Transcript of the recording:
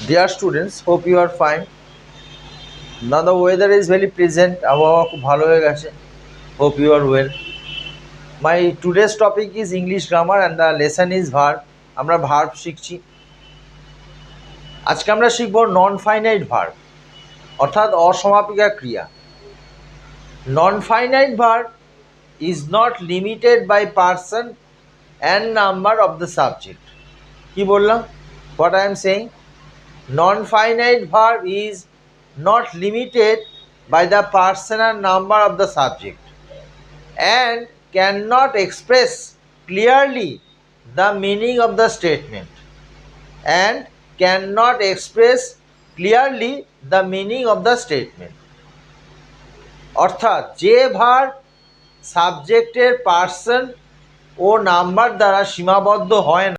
Dear students, hope you are fine. Now the weather is very pleasant. আবহাওয়া খুব ভালো হয়ে গেছে. Hope you are well. My today's topic is English grammar and the lesson is verb. আমরা verb শিখছি. আজকে আমরা শিখব নন ফাইনাইট ভার্ব অর্থাৎ অসমাপিকা ক্রিয়া. Non finite verb is not limited by person and number of the subject. কি বললাম? What I am saying? Non-finite verb is not limited by the person and number of the subject and cannot express clearly the meaning of the statement and cannot express clearly the meaning of the statement. অর্থাৎ যে verb সাবজেক্টের person ও number দ্বারা সীমাবদ্ধ হয় না